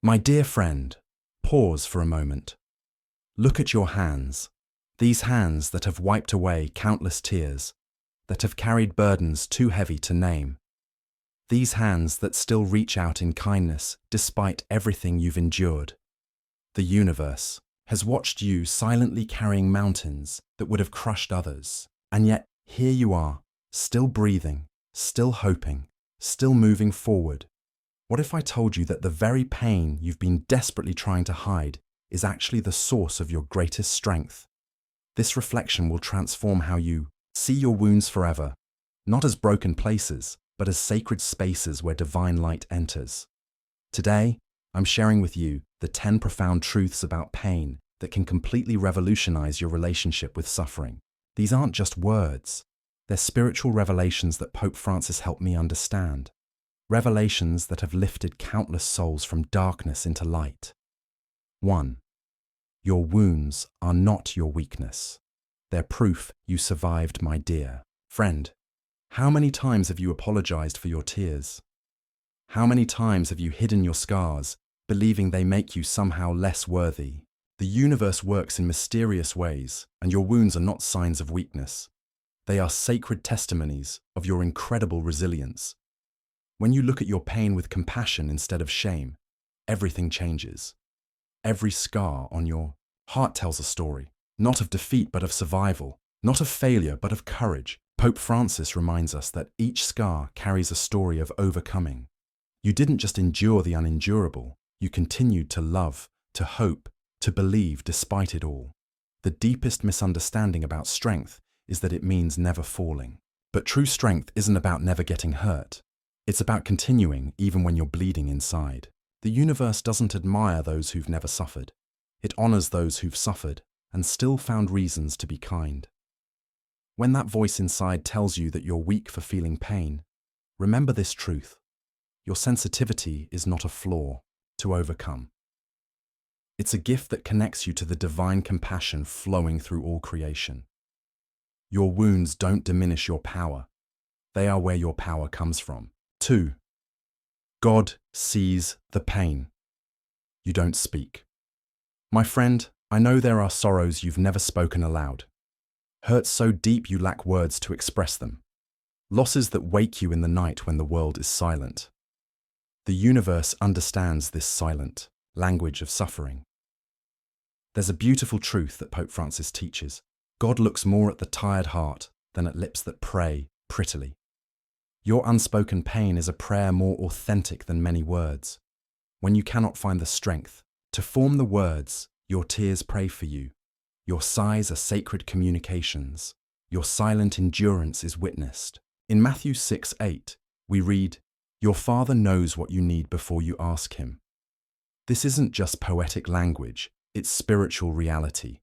My dear friend, pause for a moment. Look at your hands, these hands that have wiped away countless tears, that have carried burdens too heavy to name. These hands that still reach out in kindness despite everything you've endured. The universe has watched you silently carrying mountains that would have crushed others, and yet here you are, still breathing, still hoping, still moving forward. What if I told you that the very pain you've been desperately trying to hide is actually the source of your greatest strength? This reflection will transform how you see your wounds forever, not as broken places, but as sacred spaces where divine light enters. Today, I'm sharing with you the 10 profound truths about pain that can completely revolutionize your relationship with suffering. These aren't just words, they're spiritual revelations that Pope Francis helped me understand. Revelations that have lifted countless souls from darkness into light. 1. Your wounds are not your weakness. They're proof you survived, my dear friend. How many times have you apologized for your tears? How many times have you hidden your scars, believing they make you somehow less worthy? The universe works in mysterious ways, and your wounds are not signs of weakness. They are sacred testimonies of your incredible resilience. When you look at your pain with compassion instead of shame, everything changes. Every scar on your heart tells a story, not of defeat but of survival, not of failure but of courage. Pope Francis reminds us that each scar carries a story of overcoming. You didn't just endure the unendurable, you continued to love, to hope, to believe despite it all. The deepest misunderstanding about strength is that it means never falling. But true strength isn't about never getting hurt. It's about continuing even when you're bleeding inside. The universe doesn't admire those who've never suffered. It honors those who've suffered and still found reasons to be kind. When that voice inside tells you that you're weak for feeling pain, remember this truth. Your sensitivity is not a flaw to overcome. It's a gift that connects you to the divine compassion flowing through all creation. Your wounds don't diminish your power. They are where your power comes from. 2. God sees the pain. You don't speak. My friend, I know there are sorrows you've never spoken aloud. Hurts so deep you lack words to express them. Losses that wake you in the night when the world is silent. The universe understands this silent language of suffering. There's a beautiful truth that Pope Francis teaches. God looks more at the tired heart than at lips that pray prettily. Your unspoken pain is a prayer more authentic than many words. When you cannot find the strength to form the words, your tears pray for you. Your sighs are sacred communications. Your silent endurance is witnessed. In Matthew 6:8, we read, "Your Father knows what you need before you ask Him." This isn't just poetic language, it's spiritual reality.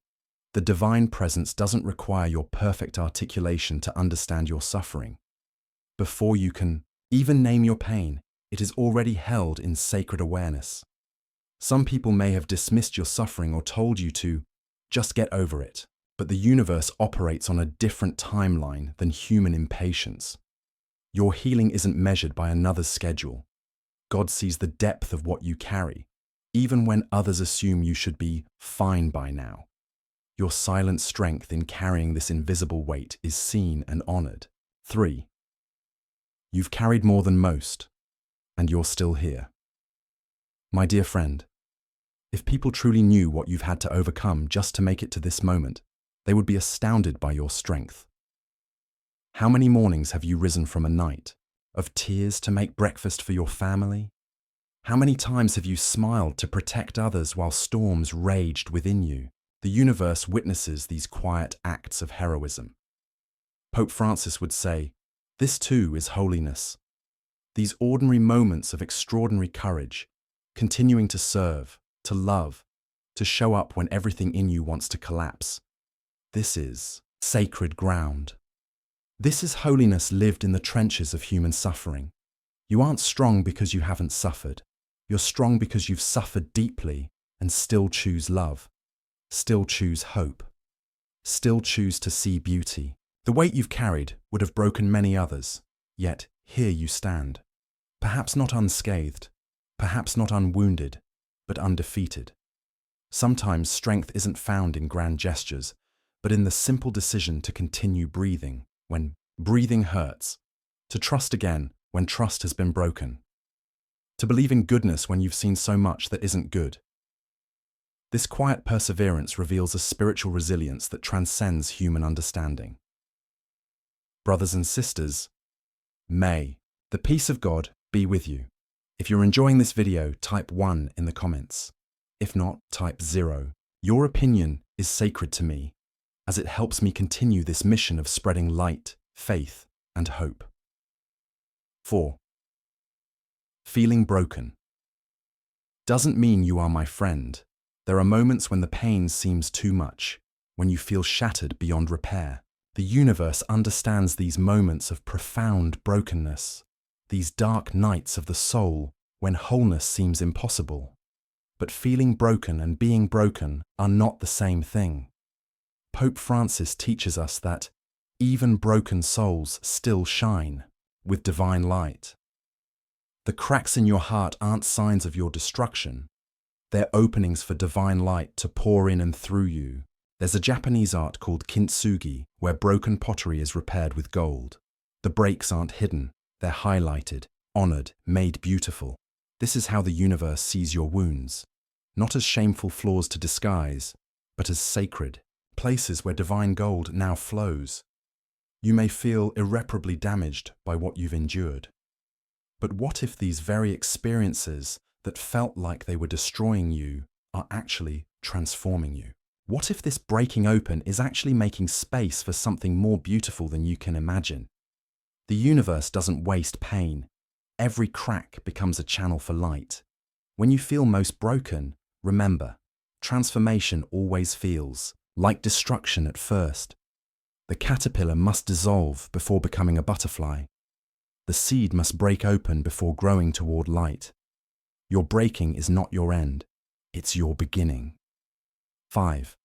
The divine presence doesn't require your perfect articulation to understand your suffering. Before you can even name your pain, it is already held in sacred awareness. Some people may have dismissed your suffering or told you to just get over it, but the universe operates on a different timeline than human impatience. Your healing isn't measured by another's schedule. God sees the depth of what you carry, even when others assume you should be fine by now. Your silent strength in carrying this invisible weight is seen and honored. 3. You've carried more than most, and you're still here. My dear friend, if people truly knew what you've had to overcome just to make it to this moment, they would be astounded by your strength. How many mornings have you risen from a night of tears to make breakfast for your family? How many times have you smiled to protect others while storms raged within you? The universe witnesses these quiet acts of heroism. Pope Francis would say, this too is holiness. These ordinary moments of extraordinary courage, continuing to serve, to love, to show up when everything in you wants to collapse. This is sacred ground. This is holiness lived in the trenches of human suffering. You aren't strong because you haven't suffered. You're strong because you've suffered deeply and still choose love, still choose hope, still choose to see beauty. The weight you've carried would have broken many others, yet here you stand. Perhaps not unscathed, perhaps not unwounded, but undefeated. Sometimes strength isn't found in grand gestures, but in the simple decision to continue breathing when breathing hurts, to trust again when trust has been broken, to believe in goodness when you've seen so much that isn't good. This quiet perseverance reveals a spiritual resilience that transcends human understanding. Brothers and sisters, may the peace of God be with you. If you're enjoying this video, type 1 in the comments. If not, type 0. Your opinion is sacred to me, as it helps me continue this mission of spreading light, faith, and hope. 4. Feeling broken doesn't mean you are my friend. There are moments when the pain seems too much, when you feel shattered beyond repair. The universe understands these moments of profound brokenness, these dark nights of the soul when wholeness seems impossible. But feeling broken and being broken are not the same thing. Pope Francis teaches us that even broken souls still shine with divine light. The cracks in your heart aren't signs of your destruction. They're openings for divine light to pour in and through you. There's a Japanese art called kintsugi, where broken pottery is repaired with gold. The breaks aren't hidden, they're highlighted, honored, made beautiful. This is how the universe sees your wounds, not as shameful flaws to disguise, but as sacred, places where divine gold now flows. You may feel irreparably damaged by what you've endured. But what if these very experiences that felt like they were destroying you are actually transforming you? What if this breaking open is actually making space for something more beautiful than you can imagine? The universe doesn't waste pain. Every crack becomes a channel for light. When you feel most broken, remember, transformation always feels like destruction at first. The caterpillar must dissolve before becoming a butterfly. The seed must break open before growing toward light. Your breaking is not your end, it's your beginning. 5.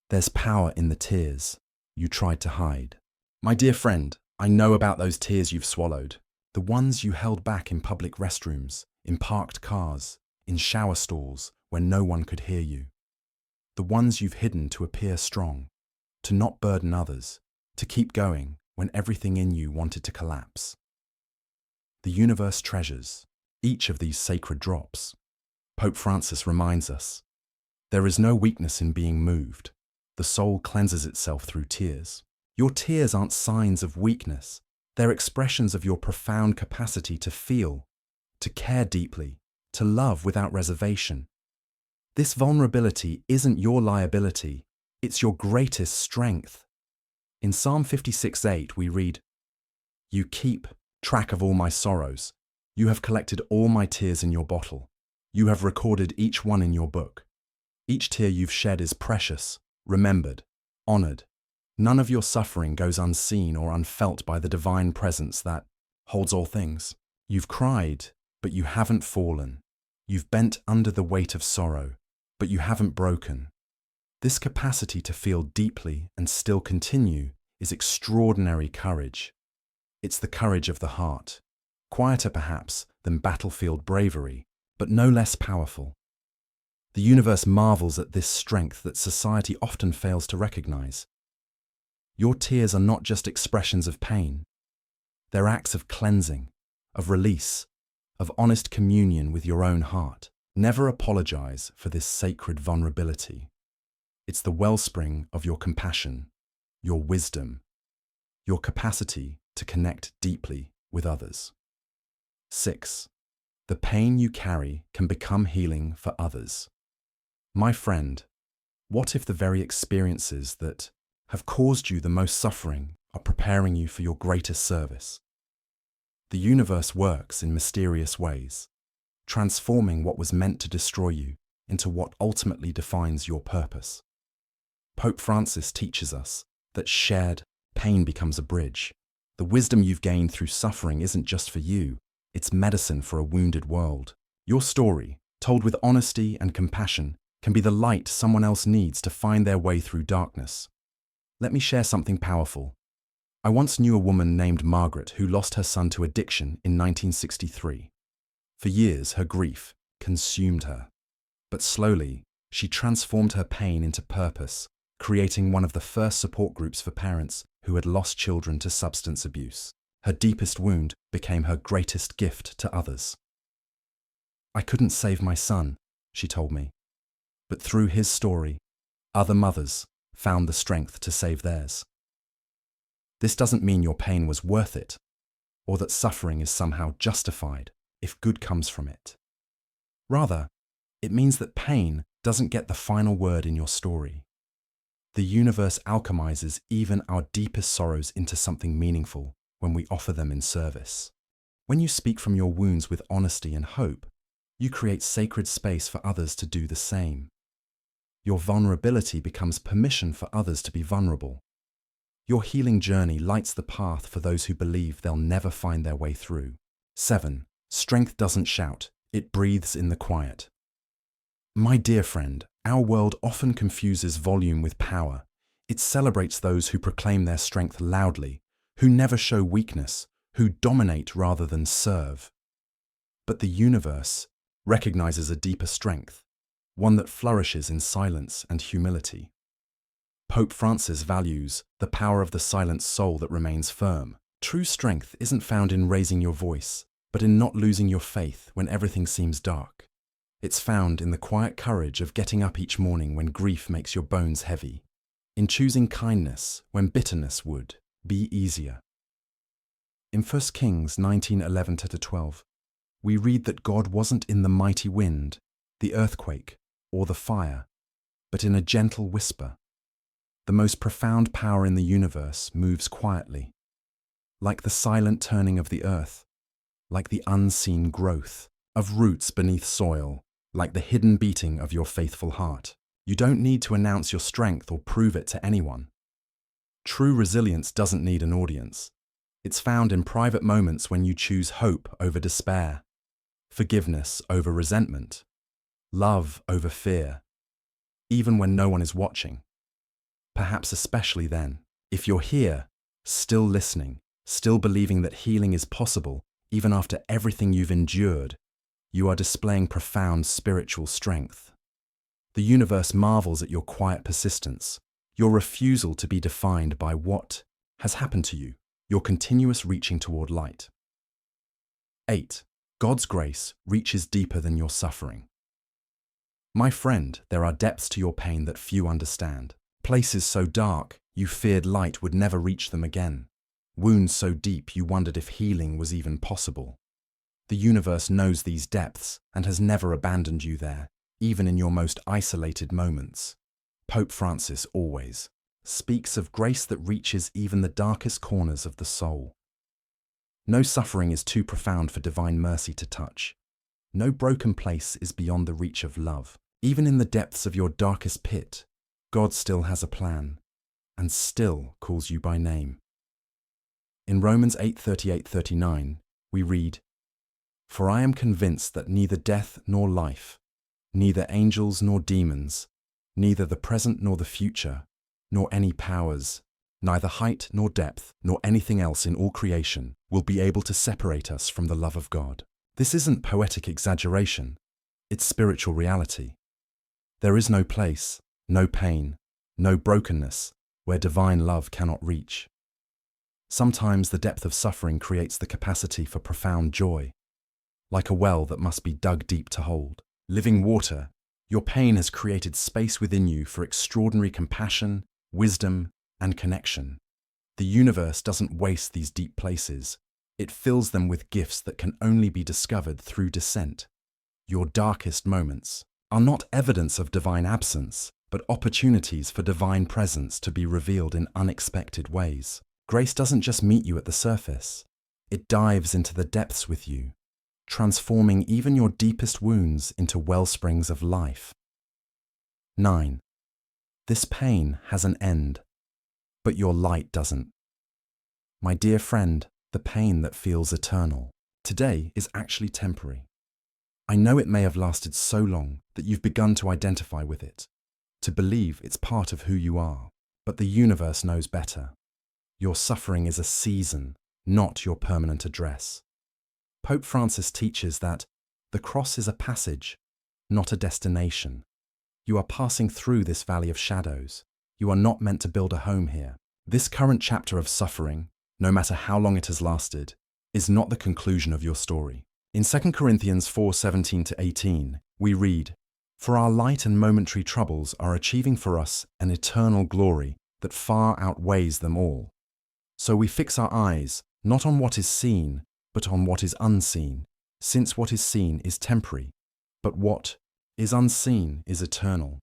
There's power in the tears you tried to hide. My dear friend, I know about those tears you've swallowed, the ones you held back in public restrooms, in parked cars, in shower stalls where no one could hear you. The ones you've hidden to appear strong, to not burden others, to keep going when everything in you wanted to collapse. The universe treasures each of these sacred drops. Pope Francis reminds us, there is no weakness in being moved. The soul cleanses itself through tears. Your tears aren't signs of weakness. They're expressions of your profound capacity to feel, to care deeply, to love without reservation. This vulnerability isn't your liability, it's your greatest strength. In Psalm 56:8 we read, "You keep track of all my sorrows. You have collected all my tears in your bottle. You have recorded each one in your book. Each tear you've shed is precious, remembered, honored. None of your suffering goes unseen or unfelt by the divine presence that holds all things. You've cried, but you haven't fallen. You've bent under the weight of sorrow, but you haven't broken." This capacity to feel deeply and still continue is extraordinary courage. It's the courage of the heart, quieter perhaps than battlefield bravery, but no less powerful. The universe marvels at this strength that society often fails to recognize. Your tears are not just expressions of pain. They're acts of cleansing, of release, of honest communion with your own heart. Never apologize for this sacred vulnerability. It's the wellspring of your compassion, your wisdom, your capacity to connect deeply with others. 6. The pain you carry can become healing for others. My friend, what if the very experiences that have caused you the most suffering are preparing you for your greatest service? The universe works in mysterious ways, transforming what was meant to destroy you into what ultimately defines your purpose. Pope Francis teaches us that shared pain becomes a bridge. The wisdom you've gained through suffering isn't just for you, it's medicine for a wounded world. Your story, told with honesty and compassion, can be the light someone else needs to find their way through darkness. Let me share something powerful. I once knew a woman named Margaret who lost her son to addiction in 1963. For years, her grief consumed her. But slowly, she transformed her pain into purpose, creating one of the first support groups for parents who had lost children to substance abuse. Her deepest wound became her greatest gift to others. "I couldn't save my son," she told me, "but through his story, other mothers found the strength to save theirs." This doesn't mean your pain was worth it, or that suffering is somehow justified if good comes from it. Rather, it means that pain doesn't get the final word in your story. The universe alchemizes even our deepest sorrows into something meaningful when we offer them in service. When you speak from your wounds with honesty and hope, you create sacred space for others to do the same. Your vulnerability becomes permission for others to be vulnerable. Your healing journey lights the path for those who believe they'll never find their way through. 7. Strength doesn't shout, it breathes in the quiet. My dear friend, our world often confuses volume with power. It celebrates those who proclaim their strength loudly, who never show weakness, who dominate rather than serve. But the universe recognizes a deeper strength, one that flourishes in silence and humility. Pope Francis values the power of the silent soul that remains firm. True strength isn't found in raising your voice, but in not losing your faith when everything seems dark. It's found in the quiet courage of getting up each morning when grief makes your bones heavy, in choosing kindness when bitterness would be easier. In 1 Kings 19:11-12, we read that God wasn't in the mighty wind, the earthquake, or the fire, but in a gentle whisper. The most profound power in the universe moves quietly, like the silent turning of the earth, like the unseen growth of roots beneath soil, like the hidden beating of your faithful heart. You don't need to announce your strength or prove it to anyone. True resilience doesn't need an audience. It's found in private moments when you choose hope over despair, forgiveness over resentment, love over fear, even when no one is watching. Perhaps especially then, if you're here, still listening, still believing that healing is possible, even after everything you've endured, you are displaying profound spiritual strength. The universe marvels at your quiet persistence, your refusal to be defined by what has happened to you, your continuous reaching toward light. 8. God's grace reaches deeper than your suffering. My friend, there are depths to your pain that few understand. Places so dark, you feared light would never reach them again. Wounds so deep, you wondered if healing was even possible. The universe knows these depths and has never abandoned you there, even in your most isolated moments. Pope Francis always speaks of grace that reaches even the darkest corners of the soul. No suffering is too profound for divine mercy to touch. No broken place is beyond the reach of love. Even in the depths of your darkest pit, God still has a plan, and still calls you by name. In Romans 8:38-39, we read, "For I am convinced that neither death nor life, neither angels nor demons, neither the present nor the future, nor any powers, neither height nor depth, nor anything else in all creation, will be able to separate us from the love of God." This isn't poetic exaggeration, it's spiritual reality. There is no place, no pain, no brokenness where divine love cannot reach. Sometimes the depth of suffering creates the capacity for profound joy, like a well that must be dug deep to hold. Living water, your pain has created space within you for extraordinary compassion, wisdom, and connection. The universe doesn't waste these deep places. It fills them with gifts that can only be discovered through descent. Your darkest moments are not evidence of divine absence, but opportunities for divine presence to be revealed in unexpected ways. Grace doesn't just meet you at the surface. It dives into the depths with you, transforming even your deepest wounds into wellsprings of life. 9. This pain has an end, but your light doesn't. My dear friend, the pain that feels eternal today is actually temporary. I know it may have lasted so long that you've begun to identify with it, to believe it's part of who you are, but the universe knows better. Your suffering is a season, not your permanent address. Pope Francis teaches that the cross is a passage, not a destination. You are passing through this valley of shadows. You are not meant to build a home here. This current chapter of suffering, no matter how long it has lasted, is not the conclusion of your story. In 2 Corinthians 4:17-18, we read, "For our light and momentary troubles are achieving for us an eternal glory that far outweighs them all. So we fix our eyes not on what is seen, but on what is unseen, since what is seen is temporary, but what is unseen is eternal.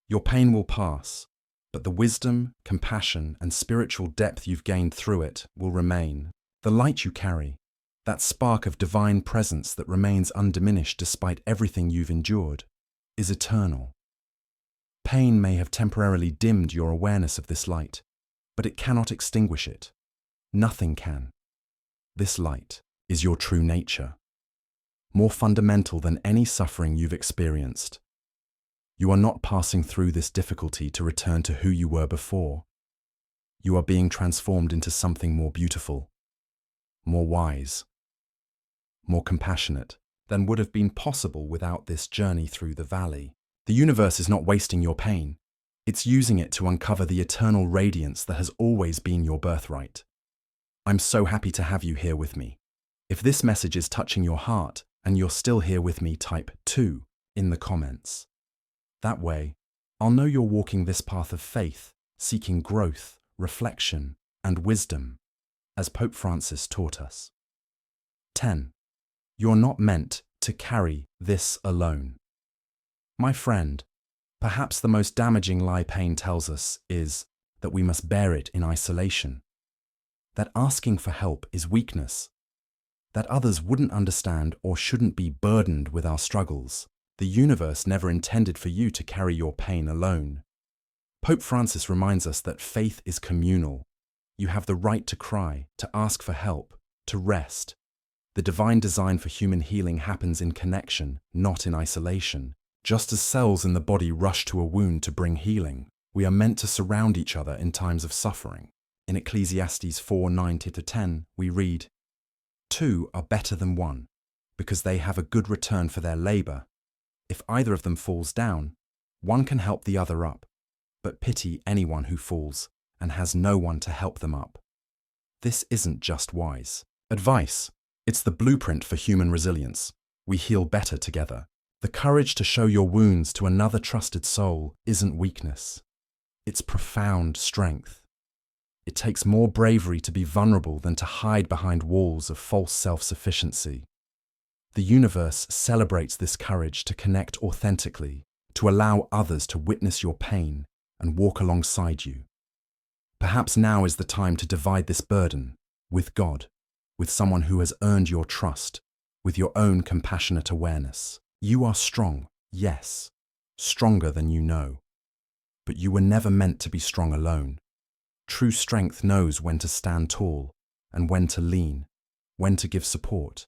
Your pain will pass, but the wisdom, compassion, and spiritual depth you've gained through it will remain. The light you carry, that spark of divine presence that remains undiminished despite everything you've endured, is eternal. Pain may have temporarily dimmed your awareness of this light, but it cannot extinguish it. Nothing can. This light is your true nature, more fundamental than any suffering you've experienced. You are not passing through this difficulty to return to who you were before. You are being transformed into something more beautiful, more wise, more compassionate than would have been possible without this journey through the valley. The universe is not wasting your pain. It's using it to uncover the eternal radiance that has always been your birthright. I'm so happy to have you here with me. If this message is touching your heart and you're still here with me, type 2 in the comments. That way, I'll know you're walking this path of faith, seeking growth, reflection, and wisdom, as Pope Francis taught us. 10. You're not meant to carry this alone. My friend, perhaps the most damaging lie pain tells us is that we must bear it in isolation, that asking for help is weakness, that others wouldn't understand or shouldn't be burdened with our struggles. The universe never intended for you to carry your pain alone. Pope Francis reminds us that faith is communal. You have the right to cry, to ask for help, to rest. The divine design for human healing happens in connection, not in isolation. Just as cells in the body rush to a wound to bring healing, we are meant to surround each other in times of suffering. In Ecclesiastes 4:9-10, we read, "Two are better than one, because they have a good return for their labor. If either of them falls down, one can help the other up, but pity anyone who falls and has no one to help them up." This isn't just wise advice. It's the blueprint for human resilience. We heal better together. The courage to show your wounds to another trusted soul isn't weakness. It's profound strength. It takes more bravery to be vulnerable than to hide behind walls of false self-sufficiency. The universe celebrates this courage to connect authentically, to allow others to witness your pain and walk alongside you. Perhaps now is the time to divide this burden with God, with someone who has earned your trust, with your own compassionate awareness. You are strong, yes, stronger than you know. But you were never meant to be strong alone. True strength knows when to stand tall and when to lean, when to give support,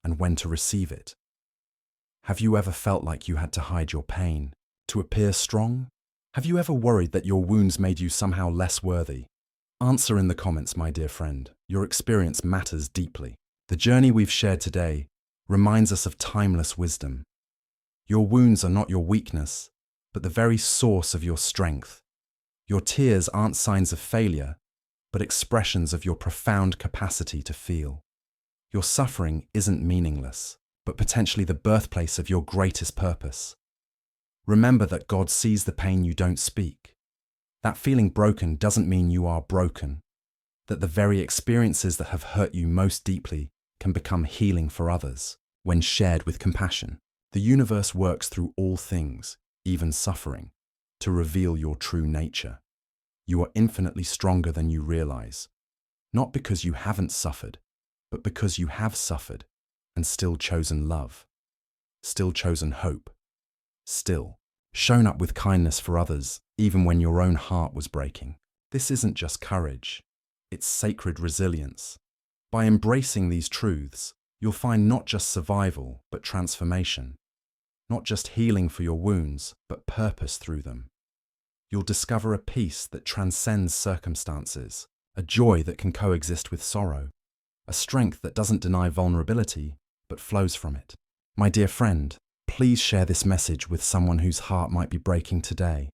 and when to receive it. Have you ever felt like you had to hide your pain to appear strong? Have you ever worried that your wounds made you somehow less worthy? Answer in the comments, my dear friend. Your experience matters deeply. The journey we've shared today reminds us of timeless wisdom. Your wounds are not your weakness, but the very source of your strength. Your tears aren't signs of failure, but expressions of your profound capacity to feel. Your suffering isn't meaningless, but potentially the birthplace of your greatest purpose. Remember that God sees the pain you don't speak. That feeling broken doesn't mean you are broken, that the very experiences that have hurt you most deeply can become healing for others when shared with compassion. The universe works through all things, even suffering, to reveal your true nature. You are infinitely stronger than you realize, not because you haven't suffered, but because you have suffered and still chosen love, still chosen hope, still shown up with kindness for others even when your own heart was breaking. This isn't just courage, it's sacred resilience. By embracing these truths, you'll find not just survival, but transformation. Not just healing for your wounds, but purpose through them. You'll discover a peace that transcends circumstances, a joy that can coexist with sorrow, a strength that doesn't deny vulnerability, but flows from it. My dear friend, Please share this message with someone whose heart might be breaking today.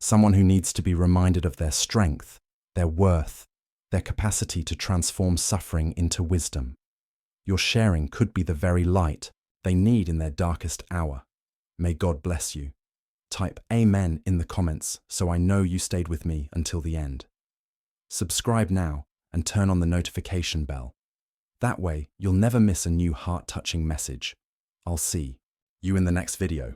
Someone who needs to be reminded of their strength, their worth, their capacity to transform suffering into wisdom. Your sharing could be the very light they need in their darkest hour. May God bless you. Type Amen in the comments so I know you stayed with me until the end. Subscribe now and turn on the notification bell. That way, you'll never miss a new heart-touching message. I'll see you in the next video.